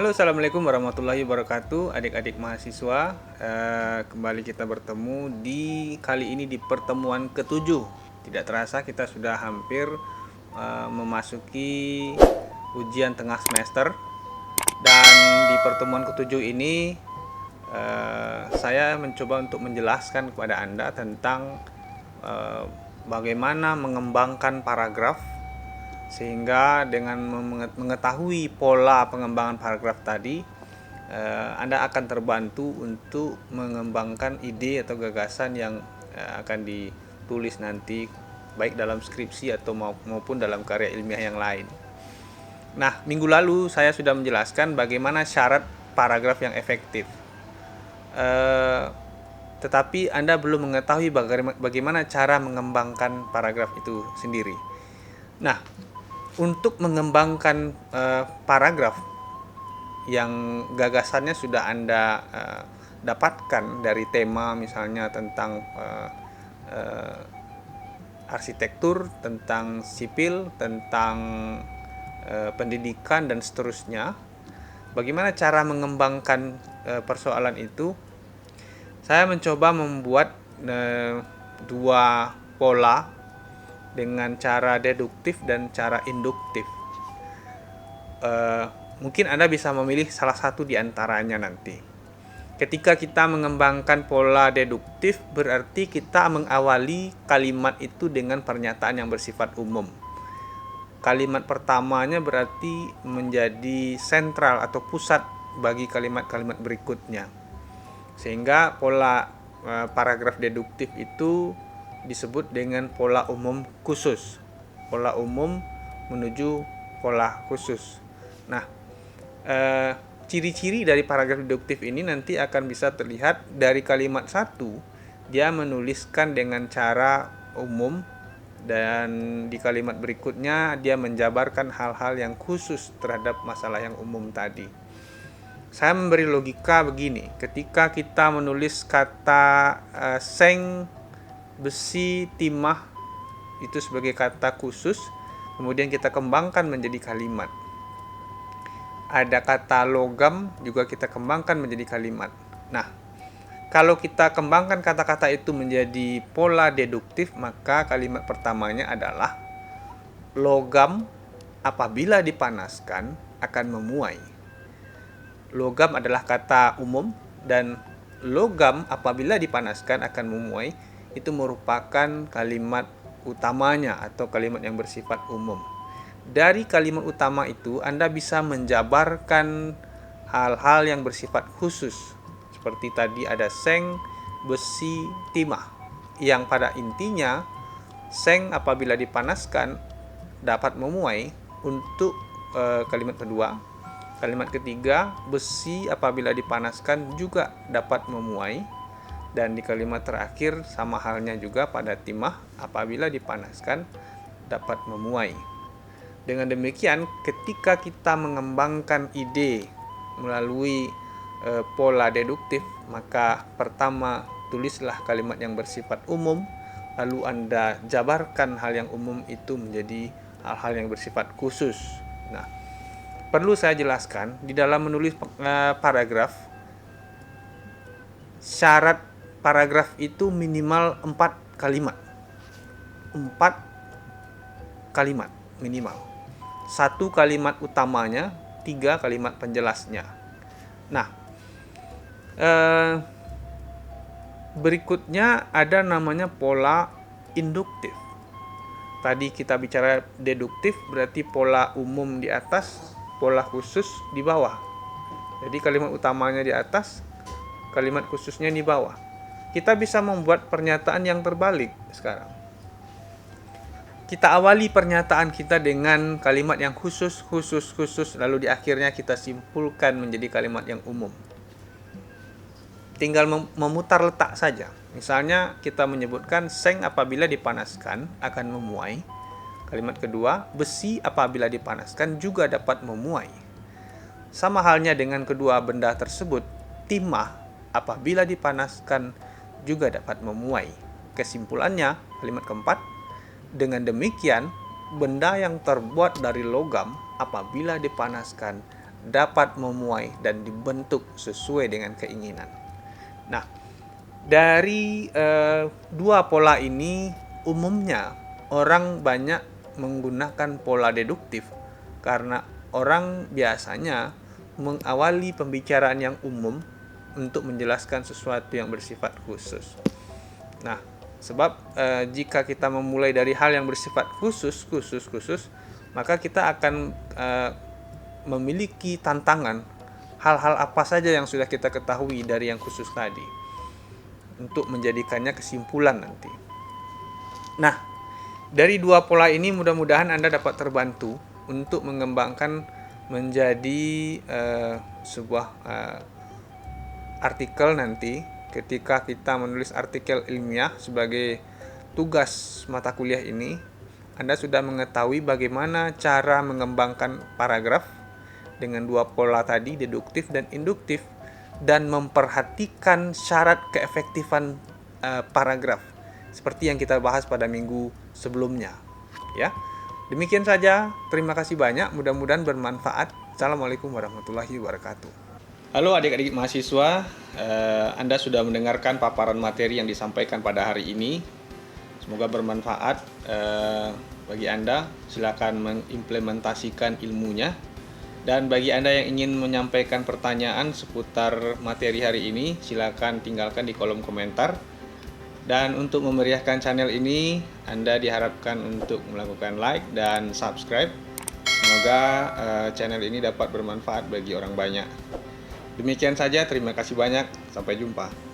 Halo, assalamualaikum warahmatullahi wabarakatuh, adik-adik mahasiswa. Kembali kita bertemu kali ini di pertemuan ketujuh. Tidak terasa kita sudah hampir memasuki ujian tengah semester. Dan di pertemuan ketujuh ini saya mencoba untuk menjelaskan kepada Anda tentang bagaimana mengembangkan paragraf, sehingga dengan mengetahui pola pengembangan paragraf tadi, Anda akan terbantu untuk mengembangkan ide atau gagasan yang akan ditulis nanti, baik dalam skripsi atau maupun dalam karya ilmiah yang lain. Nah, minggu lalu saya sudah menjelaskan bagaimana syarat paragraf yang efektif. Tetapi Anda belum mengetahui bagaimana cara mengembangkan paragraf itu sendiri. Nah, untuk mengembangkan paragraf yang gagasannya sudah Anda dapatkan dari tema, misalnya tentang arsitektur, tentang sipil, tentang pendidikan, dan seterusnya. Bagaimana cara mengembangkan persoalan itu? Saya mencoba membuat dua pola dengan cara deduktif dan cara induktif. Mungkin Anda bisa memilih salah satu di antaranya nanti. Ketika kita mengembangkan pola deduktif, berarti kita mengawali kalimat itu dengan pernyataan yang bersifat umum. Kalimat pertamanya berarti menjadi sentral atau pusat bagi kalimat-kalimat berikutnya. Sehingga pola paragraf deduktif itu disebut dengan pola umum khusus. Pola umum menuju pola khusus. Nah, ciri-ciri dari paragraf deduktif ini nanti akan bisa terlihat dari kalimat satu. Dia menuliskan dengan cara umum, dan di kalimat berikutnya dia menjabarkan hal-hal yang khusus terhadap masalah yang umum tadi. Saya memberi logika begini, ketika kita menulis kata seng, besi, timah itu sebagai kata khusus, kemudian kita kembangkan menjadi kalimat. Ada kata logam juga kita kembangkan menjadi kalimat. Nah, kalau kita kembangkan kata-kata itu menjadi pola deduktif, maka kalimat pertamanya adalah logam apabila dipanaskan akan memuai. Logam adalah kata umum, dan logam apabila dipanaskan akan memuai itu merupakan kalimat utamanya atau kalimat yang bersifat umum. Dari kalimat utama itu Anda bisa menjabarkan hal-hal yang bersifat khusus. Seperti tadi ada seng, besi, timah, yang pada intinya seng apabila dipanaskan dapat memuai untuk kalimat kedua. Kalimat ketiga, besi apabila dipanaskan juga dapat memuai. Dan di kalimat terakhir sama halnya juga pada timah, apabila dipanaskan dapat memuai. Dengan demikian, ketika kita mengembangkan ide melalui pola deduktif, maka pertama tulislah kalimat yang bersifat umum, lalu Anda jabarkan hal yang umum itu menjadi hal-hal yang bersifat khusus. Nah, perlu saya jelaskan, di dalam menulis paragraf, syarat paragraf itu minimal 4 kalimat. 4 kalimat minimal. 1 kalimat utamanya, 3 kalimat penjelasnya. Nah, berikutnya ada namanya pola induktif. Tadi kita bicara deduktif, berarti pola umum di atas, pola khusus di bawah. Jadi kalimat utamanya di atas, kalimat khususnya di bawah. Kita bisa membuat pernyataan yang terbalik sekarang. Kita awali pernyataan kita dengan kalimat yang khusus, lalu di akhirnya kita simpulkan menjadi kalimat yang umum. Tinggal memutar letak saja. Misalnya kita menyebutkan seng apabila dipanaskan akan memuai. Kalimat kedua, besi apabila dipanaskan juga dapat memuai. Sama halnya dengan kedua benda tersebut, timah apabila dipanaskan juga dapat memuai. Kesimpulannya, kalimat keempat, dengan demikian benda yang terbuat dari logam apabila dipanaskan dapat memuai dan dibentuk sesuai dengan keinginan. Nah, dari dua pola ini umumnya orang banyak menggunakan pola deduktif karena orang biasanya mengawali pembicaraan yang umum untuk menjelaskan sesuatu yang bersifat khusus. Nah, sebab jika kita memulai dari hal yang bersifat khusus, maka kita akan memiliki tantangan hal-hal apa saja yang sudah kita ketahui dari yang khusus tadi untuk menjadikannya kesimpulan nanti. Nah, dari dua pola ini mudah-mudahan Anda dapat terbantu untuk mengembangkan menjadi sebuah artikel nanti ketika kita menulis artikel ilmiah sebagai tugas mata kuliah ini. Anda sudah mengetahui bagaimana cara mengembangkan paragraf dengan dua pola tadi, deduktif dan induktif, dan memperhatikan syarat keefektifan paragraf seperti yang kita bahas pada minggu sebelumnya, ya. Demikian saja, terima kasih banyak, mudah-mudahan bermanfaat. Assalamualaikum warahmatullahi wabarakatuh. Halo adik-adik mahasiswa, Anda sudah mendengarkan paparan materi yang disampaikan pada hari ini. Semoga bermanfaat bagi Anda. Silakan mengimplementasikan ilmunya. Dan bagi Anda yang ingin menyampaikan pertanyaan seputar materi hari ini, silakan tinggalkan di kolom komentar. Dan untuk memeriahkan channel ini, Anda diharapkan untuk melakukan like dan subscribe. Semoga channel ini dapat bermanfaat bagi orang banyak. Demikian saja, terima kasih banyak. Sampai jumpa.